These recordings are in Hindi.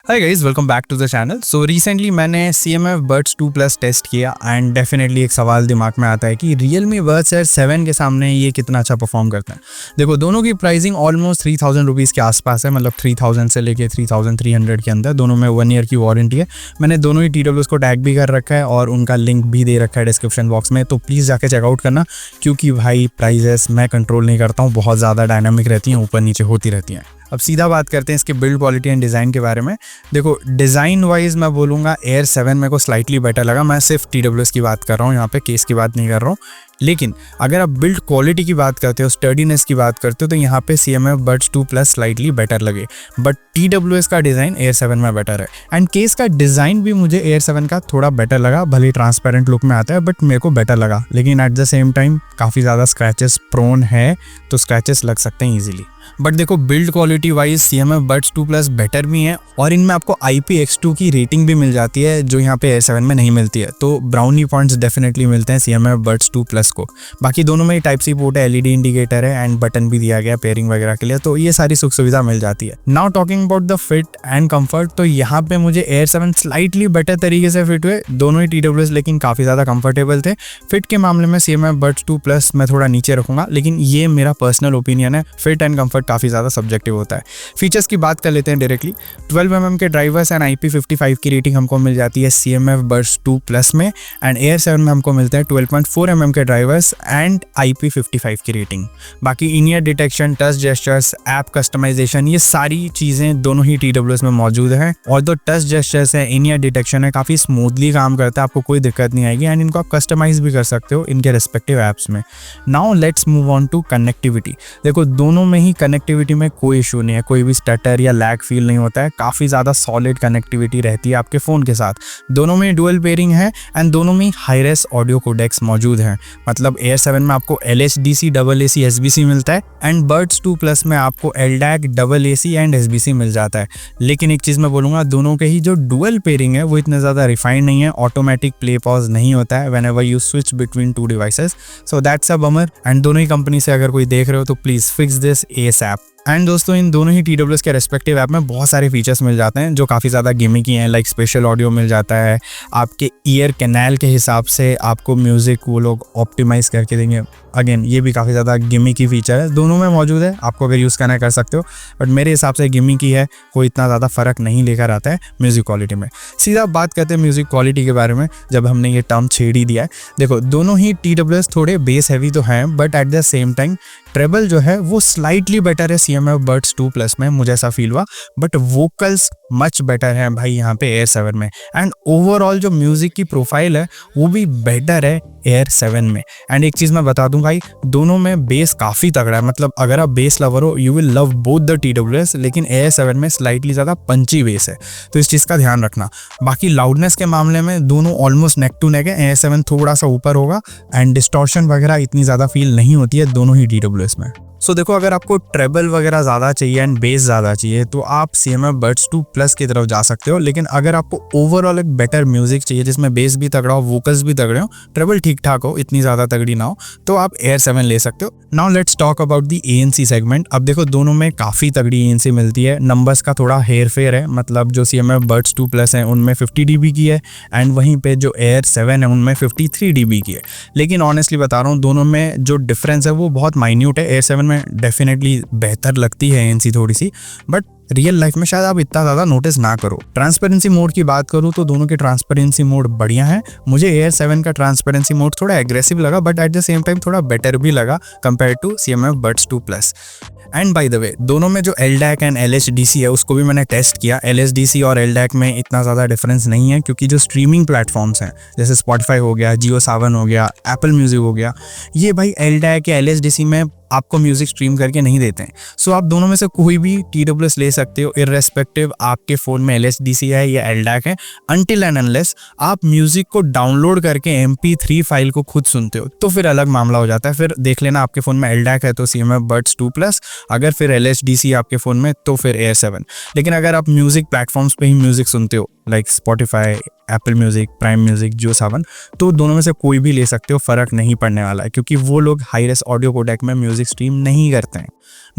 Hi guys, welcome back to the channel. So recently मैंने CMF Buds 2 Plus टेस्ट किया एंड डेफिनेटली एक सवाल दिमाग में आता है कि Realme Buds Air 7 के सामने ये कितना अच्छा परफॉर्म करते हैं। देखो, दोनों की प्राइसिंग ऑलमोस्ट 3000 रुपीज़ के आसपास है, मतलब 3000 से लेके 3300 के अंदर। दोनों में 1 ईयर की वारंटी है। मैंने दोनों ही TWS को टैग भी कर रखा है और उनका लिंक भी दे रखा है डिस्क्रिप्शन बॉक्स में, तो प्लीज़ जाके चेकआउट करना, क्योंकि भाई प्राइजेस मैं कंट्रोल नहीं करता हूँ, बहुत ज़्यादा डायनामिक रहती हैं, ऊपर नीचे होती रहती हैं। अब सीधा बात करते हैं इसके बिल्ड क्वालिटी एंड डिज़ाइन के बारे में। देखो, डिज़ाइन वाइज मैं बोलूँगा Air 7 मेरे को स्लाइटली बेटर लगा। मैं सिर्फ TWS की बात कर रहा हूँ, यहाँ पे केस की बात नहीं कर रहा हूँ। लेकिन अगर आप बिल्ड क्वालिटी की बात करते हो, स्टडीनेस की बात करते हो, तो यहाँ पे CMF Buds 2 Plus slightly better लगे। बट TWS का डिज़ाइन Air 7 में बेटर है एंड केस का डिज़ाइन भी मुझे Air 7 का थोड़ा बेटर लगा। भले ट्रांसपेरेंट लुक में आता है बट मेरे को बेटर लगा, लेकिन एट द सेम टाइम काफ़ी ज़्यादा स्क्रैचेस प्रोन है, तो स्क्रैचेस लग सकते हैं ईजिली। बट देखो, build quality wise CMF Buds 2 Plus better भी है और इनमें आपको IPX2 की रेटिंग भी मिल जाती है, जो यहाँ पे Air 7 में नहीं मिलती है। तो ब्राउनी पॉइंट्स डेफिनेटली मिलते हैं CMF Buds 2 Plus को। बाकी दोनों में टाइप सी पोर्ट है, LED इंडिकेटर है एंड बटन भी दिया गया पेयरिंग वगैरह के लिए, तो ये सारी सुख सुविधा मिल जाती है। Now talking about the fit and comfort, तो यहाँ पे मुझे Air 7 स्लाइटली बेटर तरीके से फिट हुए। दोनों ही TWS लेकिन काफ़ी ज़्यादा कंफर्टेबल थे। फिट के मामले में CMF Buds 2 Plus मैं थोड़ा नीचे रखूँगा, लेकिन ये मेरा पर्सनल ओपिनियन है। फिट एंड कंफर्ट काफ़ी ज़्यादा सब्जेक्टिव होता है। फीचर्स की बात कर लेते हैं डायरेक्टली। 12mm के ड्राइवर्स एंड IP55 की रेटिंग हमको मिल जाती है CMF Buds 2 Plus में एंड Air 7 में हमको मिलते हैं 12.4mm के ड्राइवर्स एंड IP55 की रेटिंग। बाकी in ear detection, touch gestures, app customization, ये सारी चीज़ें दोनों ही TWS में मौजूद हैं। और जो टच जेस्चर्स है, इन ईयर डिटेक्शन है, काफ़ी स्मूथली काम करता है, आपको कोई दिक्कत नहीं आएगी एंड इनको आप कस्टमाइज भी कर सकते हो इनके रिस्पेक्टिव ऐप्स में। Now let's move on to connectivity. देखो, दोनों में ही कनेक्टिविटी में कोई इशू नहीं है, कोई भी स्टटर या लैग फील नहीं होता है। काफ़ी ज़्यादा सॉलिड कनेक्टिविटी रहती है आपके फ़ोन के साथ। दोनों में डुअल पेयरिंग है एंड दोनों में हाई रेस ऑडियो कोडेक्स मौजूद हैं। मतलब Air 7 में आपको LHDC, AAC, SBC मिलता है एंड Buds 2 Plus में आपको LDAC, AAC एंड SBC मिल जाता है। लेकिन एक चीज़ मैं बोलूँगा, दोनों के ही जो डुअल पेयरिंग है वो इतना ज़्यादा रिफाइंड नहीं है। ऑटोमेटिक प्ले पॉज नहीं होता है whenever you switch between two devices, so that's a bummer. And दोनों ही कंपनी से अगर कोई देख रहे हो तो please fix this ASAP। And दोस्तों, इन दोनों ही TWS के रेस्पेक्टिव ऐप में बहुत सारे फीचर्स मिल जाते हैं जो काफ़ी ज़्यादा गिमिकी हैं। लाइक स्पेशल ऑडियो मिल जाता है, आपके ईयर कैनाल के हिसाब से आपको म्यूज़िक वो लोग ऑप्टिमाइज़ करके देंगे। अगेन, ये भी काफ़ी ज़्यादा गिमिकी फीचर है, दोनों में मौजूद है। आपको अगर यूज़ करना है कर सकते हो, बट मेरे हिसाब से गिमिकी है, कोई इतना ज़्यादा फ़र्क नहीं लेकर आता है म्यूज़िक क्वालिटी में। सीधा बात करते हैं म्यूज़िक क्वालिटी के बारे में, जब हमने ये टर्म छेड़ ही दिया है। देखो, दोनों ही TWS थोड़े बेस हैवी तो हैं, but at the same time treble जो है वो स्लाइटली बेटर है CMF Buds 2 Plus में, मुझे ऐसा फील हुआ। बट वोकल्स मच बेटर है भाई यहाँ पे Air 7 में एंड ओवरऑल जो म्यूज़िक की प्रोफाइल है वो भी बेटर है Air 7 में। एंड एक चीज़ मैं बता दूं भाई, दोनों में बेस काफ़ी तगड़ा है। मतलब अगर आप बेस लवर हो, you will love both the TWS, लेकिन Air 7 में स्लाइटली ज़्यादा पंची बेस है, तो इस चीज़ का ध्यान रखना। बाकी लाउडनेस के मामले में दोनों ऑलमोस्ट नेक टू नेक है। Air 7 थोड़ा सा ऊपर होगा एंड डिस्टॉर्शन वगैरह इतनी ज़्यादा फील नहीं होती है दोनों ही TWS में। सो देखो, अगर आपको ट्रेबल वगैरह ज़्यादा चाहिए एंड बेस ज़्यादा चाहिए तो आप CMF Buds 2 Plus की तरफ जा सकते हो। लेकिन अगर आपको ओवरऑल एक बेटर म्यूजिक चाहिए जिसमें बेस भी तगड़ा हो, वोकल्स भी तगड़े हो, ट्रेबल ठीक ठाक हो, इतनी ज़्यादा तगड़ी ना हो, तो आप Air 7 ले सकते हो। Now let's talk about the ANC segment. अब देखो, दोनों में काफ़ी तगड़ी ANC मिलती है। नंबर्स का थोड़ा हेर फेर है, मतलब जो CMF Buds 2 Plus है उनमें 50 dB की है एंड वहीं पे जो Air 7 है उनमें 53 dB की है। लेकिन ऑनेस्टली बता रहा हूँ, दोनों में जो डिफरेंस है वो बहुत माइन्यूट है। Air 7 में डेफिनेटली बेहतर लगती है ANC थोड़ी सी, बट रियल लाइफ में शायद आप इतना ज़्यादा नोटिस ना करो। ट्रांसपेरेंसी मोड की बात करूँ तो दोनों के ट्रांसपेरेंसी मोड बढ़िया है। मुझे Air 7 का ट्रांसपेरेंसी मोड थोड़ा एग्रेसिव लगा, but at the same time थोड़ा बेटर भी लगा compare to CMF Buds 2 Plus। And by the way, दोनों में जो LDAC एंड LHDC है उसको भी मैंने टेस्ट किया। LHDC और LDAC में इतना ज़्यादा डिफरेंस नहीं है, क्योंकि जो स्ट्रीमिंग प्लेटफॉर्म्स हैं जैसे Spotify हो गया, Jio Saavn हो गया, Apple Music हो गया, ये भाई LDAC या LHDC में आपको म्यूज़िक स्ट्रीम करके नहीं देते हैं। सो आप दोनों में से कोई भी TWS ले सकते हो, इर्रेस्पेक्टिव आपके फ़ोन में LHDC है या LDAC है, अनटिल एंड अनलेस आप म्यूज़िक को डाउनलोड करके MP3 फाइल को खुद सुनते हो, तो फिर अलग मामला हो जाता है। फिर देख लेना, आपके फ़ोन में LDAC है तो CMF Buds 2 Plus, अगर फिर LHDC आपके फ़ोन में तो फिर Air 7। लेकिन अगर आप म्यूज़िक प्लेटफॉर्म्स पे ही म्यूज़िक सुनते हो, like Spotify, Apple Music, Prime Music, Jio Saavn, तो दोनों में से कोई भी ले सकते हो, फ़र्क नहीं पड़ने वाला है, क्योंकि वो लोग हाई रेस ऑडियो कोडेक में म्यूज़िक स्ट्रीम नहीं करते हैं।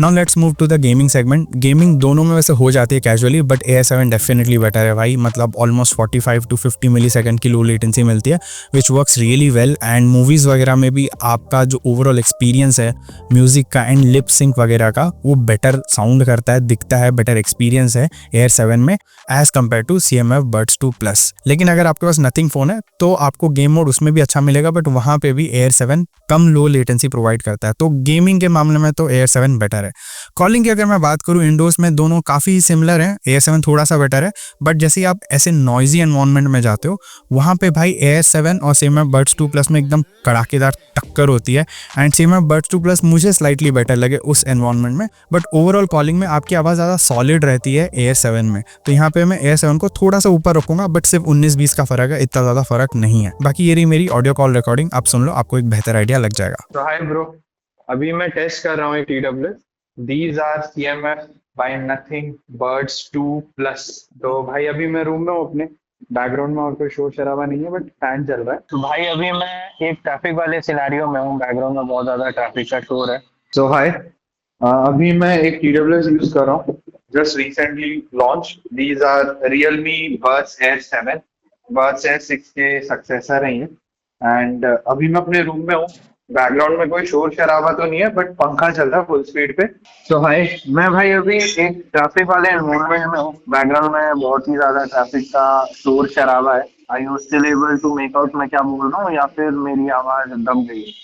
Now let's move to the gaming segment. Gaming दोनों में वैसे हो जाती है casually, but Air7 definitely better है भाई। मतलब ऑलमोस्ट 45 to 50 मिली सेकंड की लो लेटेंसी मिलती है, which works really well. And movies वगैरह में भी आपका जो ओवरऑल एक्सपीरियंस है म्यूजिक का एंड लिप सिंक वगैरह का, वो बेटर साउंड करता है, दिखता है, बेटर एक्सपीरियंस है Air7 में as compare to CMF Buds 2 Plus। लेकिन अगर आपके पास नथिंग फ़ोन है तो आपको गेम मोड उसमें भी अच्छा मिलेगा, बट वहाँ पे भी Air7 कम लो लेटेंसी प्रोवाइड करता है। तो गेमिंग के मामले में तो Air7 बेटर है। कॉलिंग की अगर मैं बात करूँ इंडोर्स में दोनों काफ़ी सिमिलर हैं, Air7 थोड़ा सा बेटर है, बट जैसे आप ऐसे नॉइजी एनवायरनमेंट में जाते हो वहाँ पे भाई Air7 और CMF Buds 2 Plus में एकदम कड़ाकेदार टक्कर होती है। एंड CMF Buds 2 Plus मुझे स्लाइटली बेटर लगे उस एनवायरनमेंट में, बट ओवरऑल कॉलिंग में आपकी आवाज़ ज़्यादा सॉलिड रहती है Air7 में। तो यहाँ पे मैं Air7 को थोड़ा सा ऊपर रखूंगा, बट सिर्फ 19-20 का फ़र्क है, इतना ज़्यादा फ़र्क नहीं है। बाकी ये रही मेरी ऑडियो कॉल रिकॉर्डिंग, आप सुन लो, आपको एक बेहतर आइडिया लग जाएगा। तो हाय ब्रो, अभी मैं टेस्ट कर रहा हूँ TWS। These are CMF by Nothing Buds 2 Plus. तो भाई अभी मैं रूम में हूँ अपने, बैकग्राउंड में और कोई शोर शराबा नहीं है, बट फैन चल रहा है। तो भाई अभी मैं एक ट्रैफिक वाले सिनेरियो में हूँ, बैकग्राउंड में बहुत ज्यादा ट्रैफिक का शोर है। तो हाय, अभी मैं एक TWS यूज कर रहा हूँ, just recently launch. These are Realme Buds Air 7, Buds Air 6 के सक्सेसर है ये। एंड अभी मैं अपने रूम में हूँ, बैकग्राउंड में कोई शोर शराबा तो नहीं है, बट पंखा चल रहा है फुल स्पीड पे। तो हाय, मैं भाई अभी एक ट्रैफिक वाले एनवायरनमेंट में हूँ, बैकग्राउंड में बहुत ही ज्यादा ट्रैफिक का शोर शराबा है। I you still able to make out मैं क्या बोल रहा हूँ, या फिर मेरी आवाज दब गई है?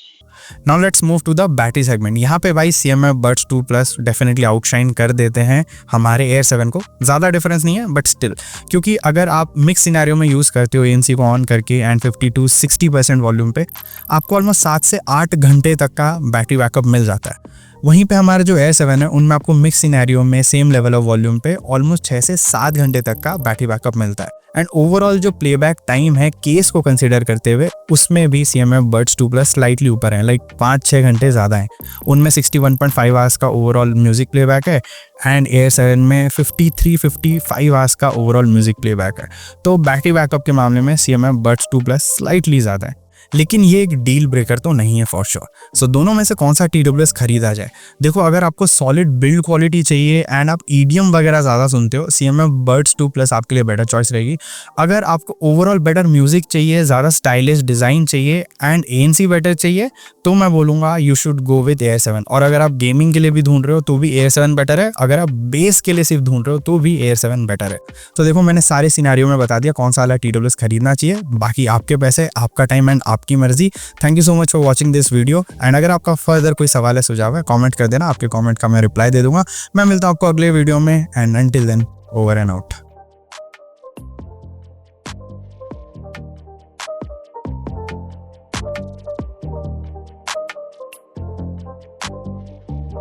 Now let's move to the battery segment. यहाँ पे भाई CMF Buds 2 Plus definitely outshine कर देते हैं हमारे Air7 को। ज़्यादा डिफरेंस नहीं है, बट स्टिल, क्योंकि अगर आप मिक्स सिनेरियो में यूज़ करते हो ANC को ऑन करके एंड 50 to 60% वॉल्यूम पे, आपको ऑलमोस्ट 7 से 8 घंटे तक का बैटरी बैकअप मिल जाता है। वहीं पे हमारे जो Air7 है उनमें आपको मिक्स सिनेरियो में सेम लेवल ऑफ वॉल्यूम पे ऑलमोस्ट 6 से 7 घंटे तक का बैटरी बैकअप मिलता है। एंड ओवरऑल जो प्लेबैक टाइम है केस को कंसिडर करते हुए, उसमें भी CMF Buds 2 Plus स्लाइटली ऊपर है, लाइक 5-6 घंटे ज़्यादा हैं। उनमें 61.5 आवर्स का ओवरऑल म्यूजिक प्लेबैक है एंड Air7 में 53-55 आवर्स का ओवरऑल म्यूजिक प्लेबैक है। तो बैटरी बैकअप के मामले में CMF Buds 2 Plus स्लाइटली ज़्यादा है, लेकिन ये एक डील ब्रेकर तो नहीं है फॉर श्योर। सो दोनों में से कौन सा TWS खरीदा जाए? देखो, अगर आपको सॉलिड बिल्ड क्वालिटी चाहिए एंड आप EDM वगैरह ज़्यादा सुनते हो, CMF Buds 2 Plus आपके लिए बेटर चॉइस रहेगी। अगर आपको ओवरऑल बेटर म्यूजिक चाहिए, ज़्यादा स्टाइलिश डिज़ाइन चाहिए एंड ANC बेटर चाहिए, तो मैं बोलूँगा you should go with Air7। और अगर आप गेमिंग के लिए भी ढूंढ रहे हो तो भी Air7 बेटर है। अगर आप बेस के लिए सिर्फ ढूंढ रहे हो तो भी Air7 बेटर है। तो देखो, मैंने सारे सिनेरियो में बता दिया कौन सा वाला TWS खरीदना चाहिए। बाकी आपके पैसे, आपका टाइम एंड आपकी मर्जी। Thank you so much for watching this video. And अगर आपका फर्दर कोई सवाल है, सुझाव है, कमेंट कर देना। आपके कमेंट का मैं रिप्लाई दे दूंगा। मैं मिलता हूँ आपको अगले वीडियो में, and until then, over and out.